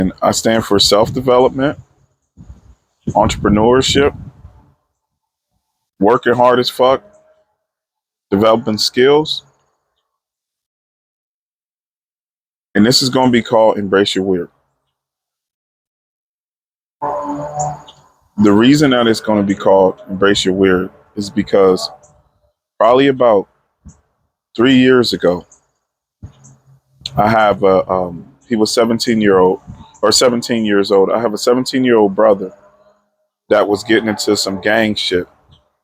And I stand for self-development, entrepreneurship, working hard as fuck, developing skills. And this is going to be called Embrace Your Weird. The reason that it's going to be called Embrace Your Weird is because probably about 3 years ago, I have he was 17 years old. I have a 17-year-old brother that was getting into some gang shit.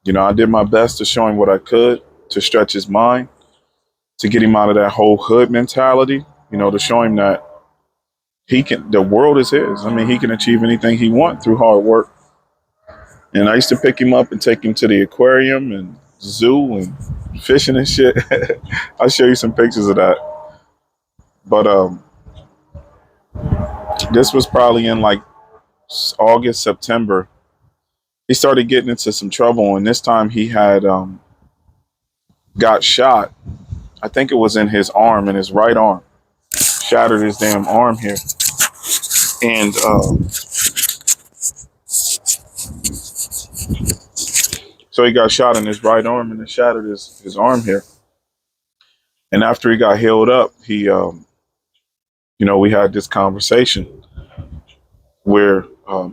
You know, I did my best to show him what I could to stretch his mind, to get him out of that whole hood mentality, you know, to show him that the world is his. I mean, he can achieve anything he wants through hard work. And I used to pick him up and take him to the aquarium and zoo and fishing and shit. I'll show you some pictures of that. But this was probably in like August, September. He started getting into some trouble, and this time he had got shot. I think it was in his arm, in his right arm. Shattered his damn arm here. And so he got shot in his right arm and it shattered his arm here. And after he got healed up, we had this conversation where,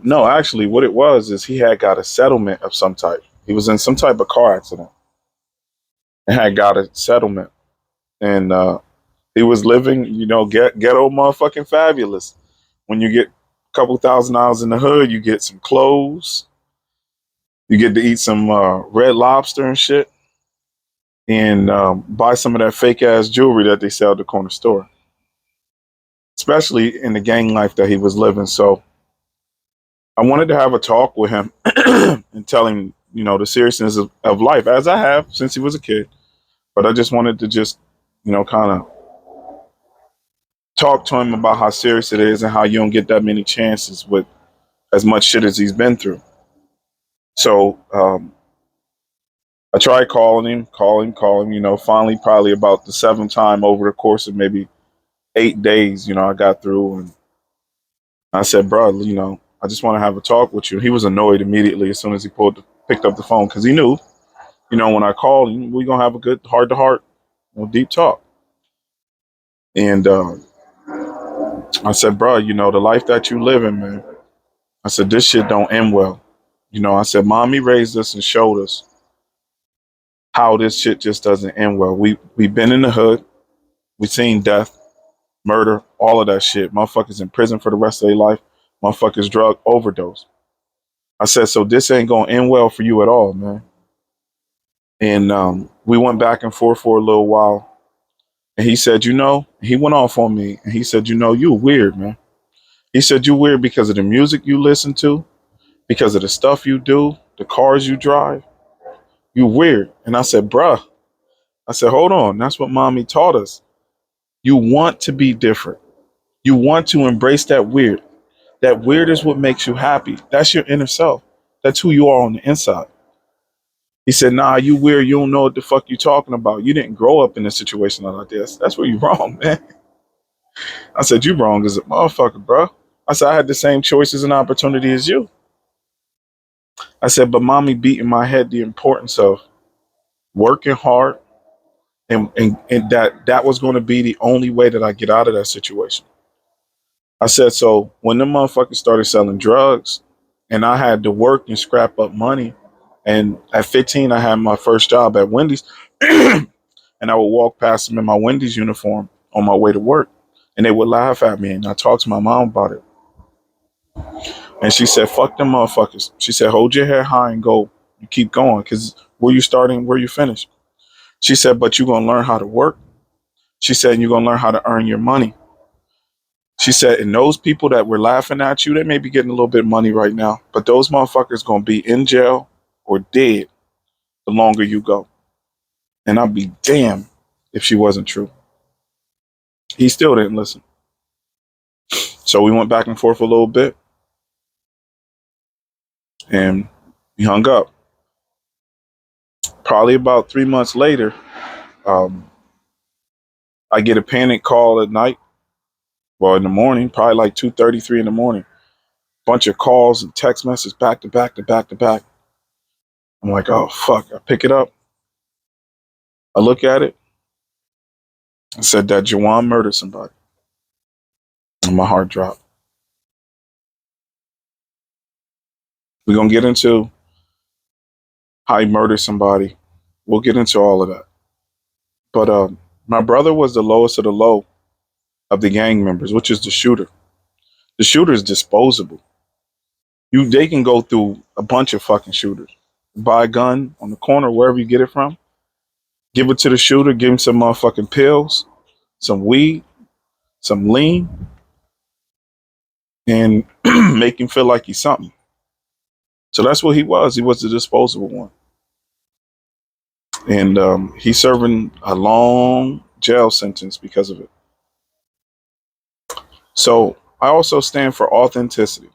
no, actually what it was is he had got a settlement of some type. He was in some type of car accident and had got a settlement. And he was living, ghetto motherfucking fabulous. When you get a couple $1,000s in the hood, you get some clothes, you get to eat some Red Lobster and shit, and buy some of that fake ass jewelry that they sell at the corner store, especially in the gang life that he was living. So I wanted to have a talk with him and tell him, the seriousness of life, as I have since he was a kid. But I just wanted to kind of talk to him about how serious it is and how you don't get that many chances with as much shit as he's been through. So I tried calling him, finally probably about the seventh time over the course of maybe 8 days, I got through and I said, bro, I just want to have a talk with you. He was annoyed immediately as soon as he picked up the phone because he knew, when I called him, we're going to have a good heart to heart, deep talk. And I said, bro, the life that you live in, man, I said, this shit don't end well. I said, mommy raised us and showed us how this shit just doesn't end well. We've been in the hood. We've seen death, murder, all of that shit. Motherfuckers in prison for the rest of their life. Motherfuckers drug overdose. I said, so this ain't going to end well for you at all, man. And we went back and forth for a little while. And he said, he went off on me. And he said, you weird, man. He said, you weird because of the music you listen to, because of the stuff you do, the cars you drive. You weird. And I said, bruh, I said, hold on. That's what mommy taught us. You want to be different. You want to embrace that weird. That weird is what makes you happy. That's your inner self. That's who you are on the inside. He said, nah, you weird. You don't know what the fuck you talking about. You didn't grow up in a situation like this. That's where you wrong, man. I said, you wrong as a motherfucker, bro. I said, I had the same choices and opportunity as you. I said, but mommy beat in my head the importance of working hard and that was going to be the only way that I get out of that situation. I said, so when the motherfuckers started selling drugs and I had to work and scrap up money, and at 15, I had my first job at Wendy's, and I would walk past them in my Wendy's uniform on my way to work, and they would laugh at me, and I talked to my mom about it. And she said, fuck them motherfuckers. She said, hold your head high and go. You keep going, because where you starting, where you finish. She said, but you're going to learn how to work. She said, and you're going to learn how to earn your money. She said, and those people that were laughing at you, they may be getting a little bit of money right now, but those motherfuckers going to be in jail or dead the longer you go. And I'd be damned if she wasn't true. He still didn't listen. So we went back and forth a little bit and he hung up. Probably about 3 months later, I get a panic call at night Well, in the morning, probably like 2:33 in the morning, bunch of calls and text messages back to back to back to back. I'm like, oh fuck. I pick it up. I look at it. I said that Jawan murdered somebody. And my heart dropped. We're gonna get into how he murdered somebody. We'll get into all of that. But my brother was the lowest of the low of the gang members, which is the shooter. The shooter is disposable. They can go through a bunch of fucking shooters. Buy a gun on the corner, wherever you get it from. Give it to the shooter. Give him some motherfucking pills, some weed, some lean, and make him feel like he's something. So that's what he was. He was the disposable one. And he's serving a long jail sentence because of it. So I also stand for authenticity,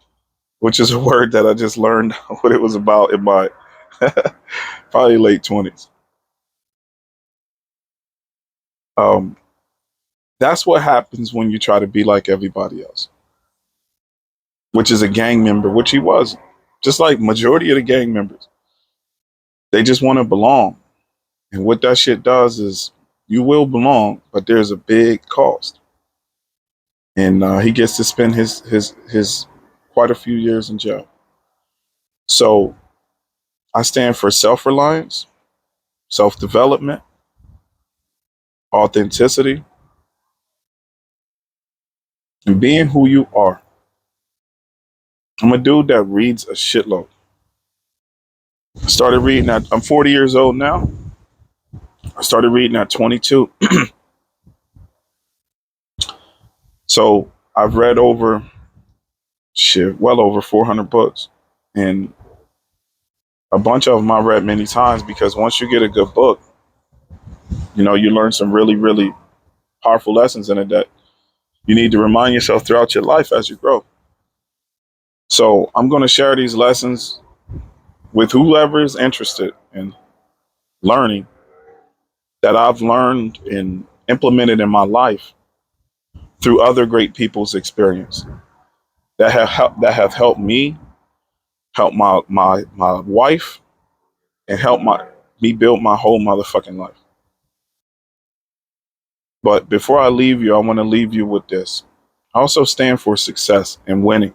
which is a word that I just learned what it was about in my probably late 20s. That's what happens when you try to be like everybody else, which is a gang member, which he was. Just like majority of the gang members, they just want to belong. And what that shit does is you will belong, but there's a big cost. And he gets to spend his quite a few years in jail. So I stand for self-reliance, self-development, authenticity, and being who you are. I'm a dude that reads a shitload. I started reading at, I'm 40 years old now. I started reading at 22. So I've read over, well over 400 books. And a bunch of them I read many times because once you get a good book, you know, you learn some really, really powerful lessons in it that you need to remind yourself throughout your life as you grow. So I'm going to share these lessons with whoever is interested in learning that I've learned and implemented in my life through other great people's experience that have helped me, help my wife, and help me build my whole motherfucking life. But before I leave you, I want to leave you with this. I also stand for success and winning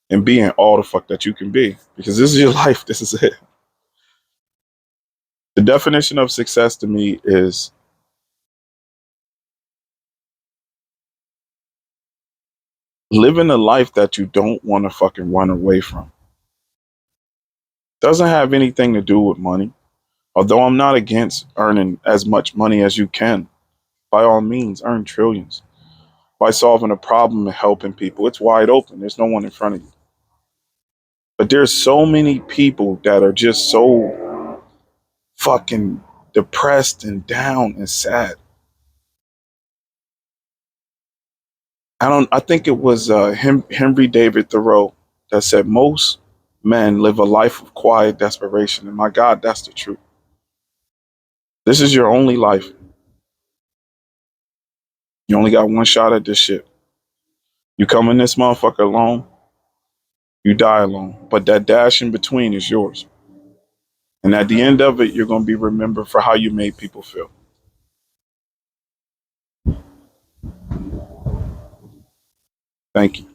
and being all the fuck that you can be, because this is your life. This is it. The definition of success to me is living a life that you don't want to fucking run away from. Doesn't have anything to do with money. Although I'm not against earning as much money as you can. By all means, earn trillions. By solving a problem and helping people. It's wide open. There's no one in front of you. But there's so many people that are just so fucking depressed and down and sad. I think it was Henry David Thoreau that said most men live a life of quiet desperation. And my God, that's the truth. This is your only life. You only got one shot at this shit. You come in this motherfucker alone, you die alone. But that dash in between is yours. And at the end of it, you're going to be remembered for how you made people feel. Thank you.